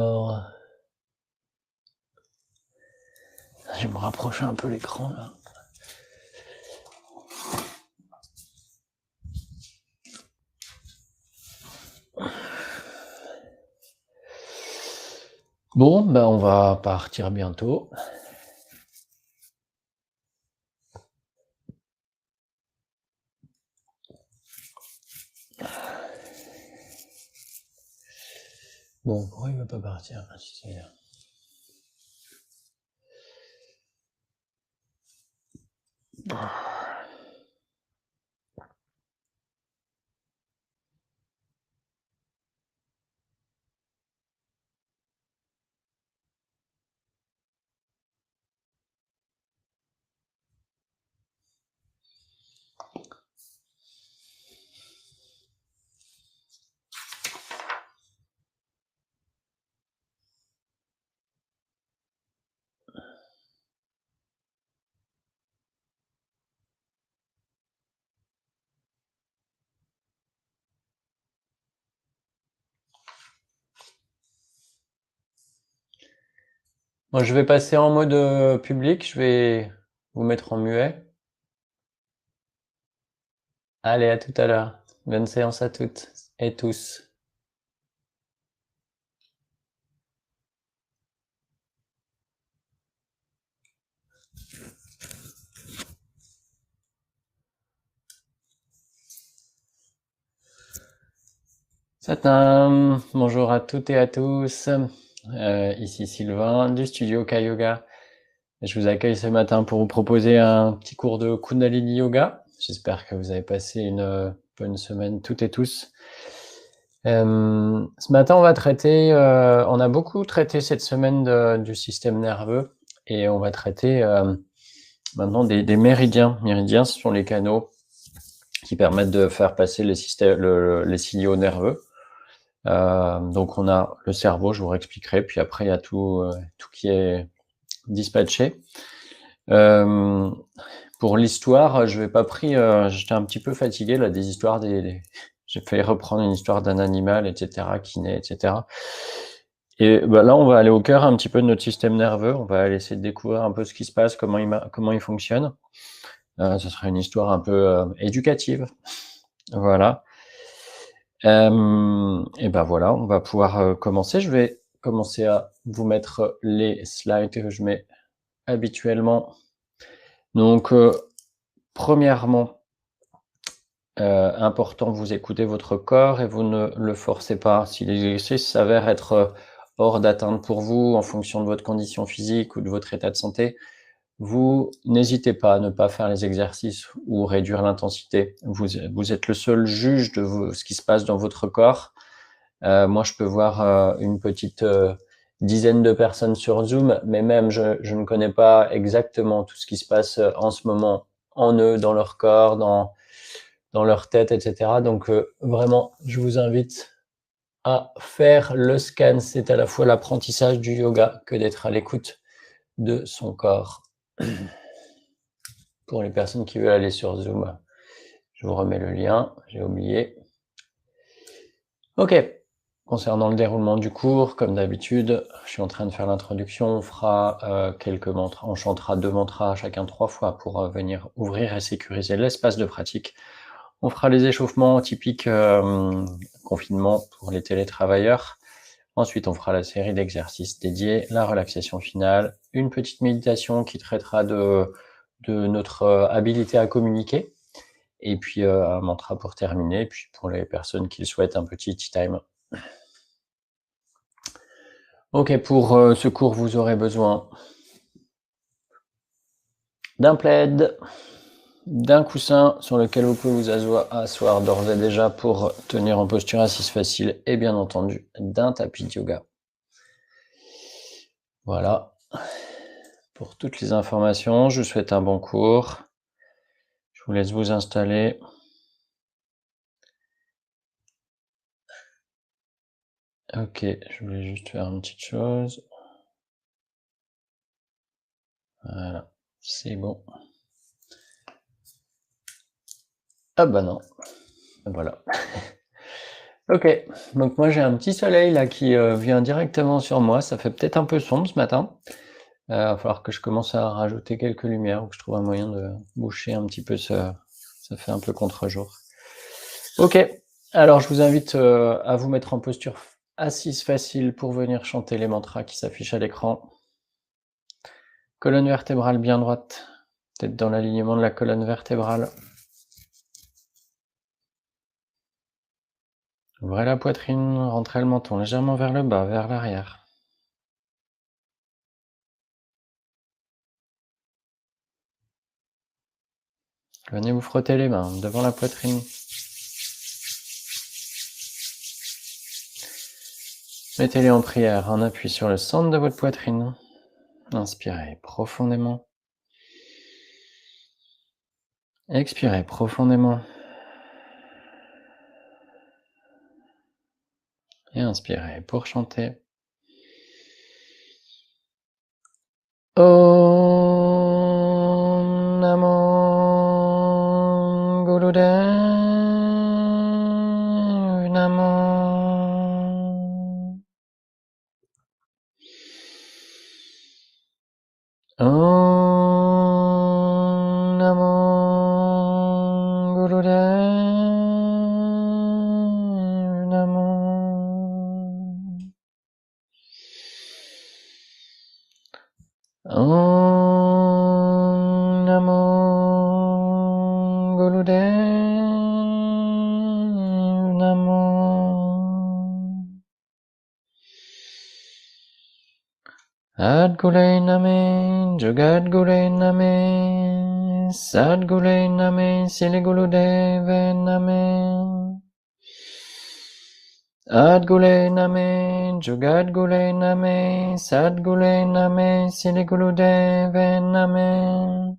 Alors, je vais me rapprocher un peu l'écran là. Bon, ben on va partir bientôt. Bon, pourquoi il veut pas partir? Moi, je vais passer en mode public, je vais vous mettre en muet. Allez, à tout à l'heure. Bonne séance à toutes et tous. Satin, bonjour à toutes et à tous. Ici Sylvain du studio K-Yoga. Je vous accueille ce matin pour vous proposer un petit cours de Kundalini Yoga. J'espère que vous avez passé une bonne semaine toutes et tous. Ce matin, on va traiter, on a beaucoup traité cette semaine du système nerveux et on va traiter maintenant des méridiens. Méridiens, ce sont les canaux qui permettent de faire passer les signaux nerveux. Donc on a le cerveau, je vous réexpliquerai, puis après il y a tout qui est dispatché. Pour l'histoire, je vais pas pris, j'étais un petit peu fatigué là des histoires j'ai failli reprendre une histoire d'un animal, etc., qui naît, etc. Et bah, là, on va aller au cœur un petit peu de notre système nerveux. On va aller essayer de découvrir un peu ce qui se passe, comment il fonctionne. Ce sera une histoire un peu éducative. Voilà. Et ben voilà, on va pouvoir commencer. Je vais commencer à vous mettre les slides que je mets habituellement. Donc, premièrement, important, vous écoutez votre corps et vous ne le forcez pas. Si l'exercice s'avère être hors d'atteinte pour vous, en fonction de votre condition physique ou de votre état de santé, vous n'hésitez pas à ne pas faire les exercices ou réduire l'intensité. Vous êtes le seul juge de ce qui se passe dans votre corps. Moi, je peux voir une petite dizaine de personnes sur Zoom, mais même je ne connais pas exactement tout ce qui se passe en ce moment en eux, dans leur corps, dans leur tête, etc. Donc vraiment, je vous invite à faire le scan. C'est à la fois l'apprentissage du yoga que d'être à l'écoute de son corps. Pour les personnes qui veulent aller sur Zoom, je vous remets le lien, j'ai oublié. Ok, concernant le déroulement du cours, comme d'habitude, je suis en train de faire l'introduction, on fera quelques mantras, on chantera 2 mantras chacun 3 fois pour venir ouvrir et sécuriser l'espace de pratique. On fera les échauffements typiques confinement pour les télétravailleurs. Ensuite, on fera la série d'exercices dédiés, la relaxation finale, une petite méditation qui traitera de notre habilité à communiquer, et puis un mantra pour terminer, et puis pour les personnes qui le souhaitent, un petit tea time. Ok, pour ce cours, vous aurez besoin d'un plaid, d'un coussin sur lequel vous pouvez vous asseoir d'ores et déjà pour tenir en posture assise facile, et bien entendu d'un tapis de yoga. Voilà. Pour toutes les informations, je vous souhaite un bon cours. Je vous laisse vous installer. Ok, je voulais juste faire une petite chose. Voilà, c'est bon. Ah bah non, voilà. Ok, donc moi j'ai un petit soleil là qui vient directement sur moi, ça fait peut-être un peu sombre ce matin. Va falloir que je commence à rajouter quelques lumières ou que je trouve un moyen de boucher un petit peu ça fait un peu contre-jour. Ok, alors je vous invite à vous mettre en posture assise facile pour venir chanter les mantras qui s'affichent à l'écran. Colonne vertébrale bien droite, tête dans l'alignement de la colonne vertébrale. Ouvrez la poitrine, rentrez le menton légèrement vers le bas, vers l'arrière. Venez vous frotter les mains devant la poitrine. Mettez-les en prière, en appui sur le centre de votre poitrine. Inspirez profondément. Expirez profondément. Et inspirez pour chanter. Om Namo Gurudev Namo. Om Namo Gurudev Namo. Om Namo Gurudev Namo. Sadguru Name, Jagadguru Name, Sadguru Name, Sri Gurudev Name. Sadguru Name, Jagadguru Name, Sadguru Name, Sri Gurudev Name.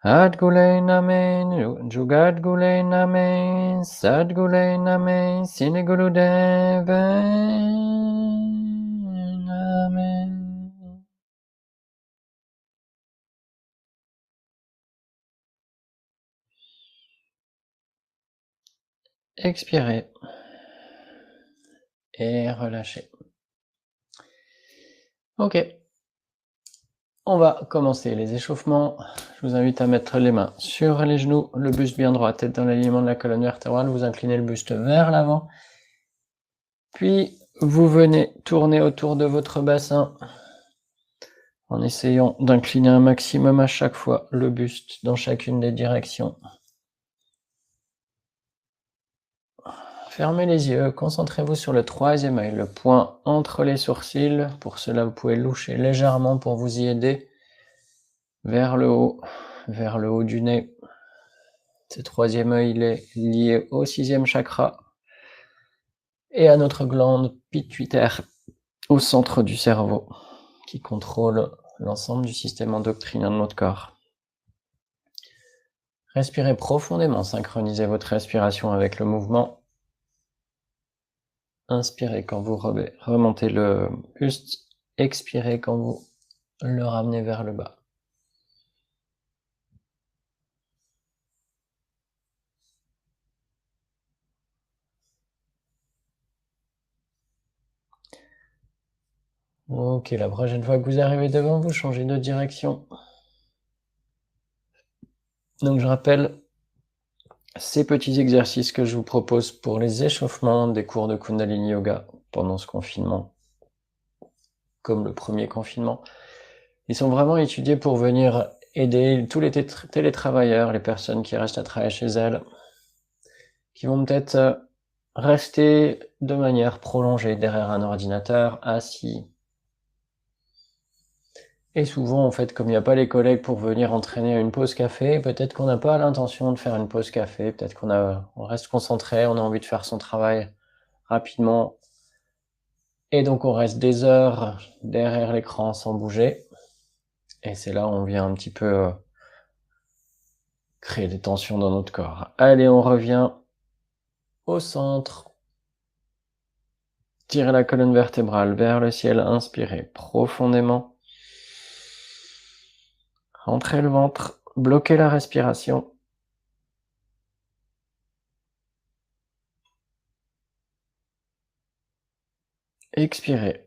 Sadguru Name, Jagadguru Name, Sadguru Name, Sri Gurudev Name. Expirez et relâchez. Ok, on va commencer les échauffements. Je vous invite à mettre les mains sur les genoux, le buste bien droit, tête dans l'alignement de la colonne vertébrale. Vous inclinez le buste vers l'avant. Puis vous venez tourner autour de votre bassin en essayant d'incliner un maximum à chaque fois le buste dans chacune des directions. Fermez les yeux, concentrez-vous sur le troisième œil, le point entre les sourcils. Pour cela, vous pouvez loucher légèrement pour vous y aider. Vers le haut du nez. Ce troisième œil il est lié au sixième chakra et à notre glande pituitaire au centre du cerveau qui contrôle l'ensemble du système endocrinien de notre corps. Respirez profondément, synchronisez votre respiration avec le mouvement. Inspirez quand vous remontez le buste, expirez quand vous le ramenez vers le bas. Ok, la prochaine fois que vous arrivez devant, vous changez de direction. Donc je rappelle ces petits exercices que je vous propose pour les échauffements des cours de Kundalini Yoga pendant ce confinement, comme le premier confinement. Ils sont vraiment étudiés pour venir aider tous les télétravailleurs, les personnes qui restent à travailler chez elles, qui vont peut-être rester de manière prolongée derrière un ordinateur, assis. Et souvent, en fait, comme il n'y a pas les collègues pour venir entraîner à une pause café, peut-être qu'on n'a pas l'intention de faire une pause café, peut-être on reste concentré, on a envie de faire son travail rapidement, et donc on reste des heures derrière l'écran sans bouger, et c'est là où on vient un petit peu créer des tensions dans notre corps. Allez, on revient au centre. Tirez la colonne vertébrale vers le ciel, inspirez profondément. Rentrez le ventre, bloquez la respiration. Expirez.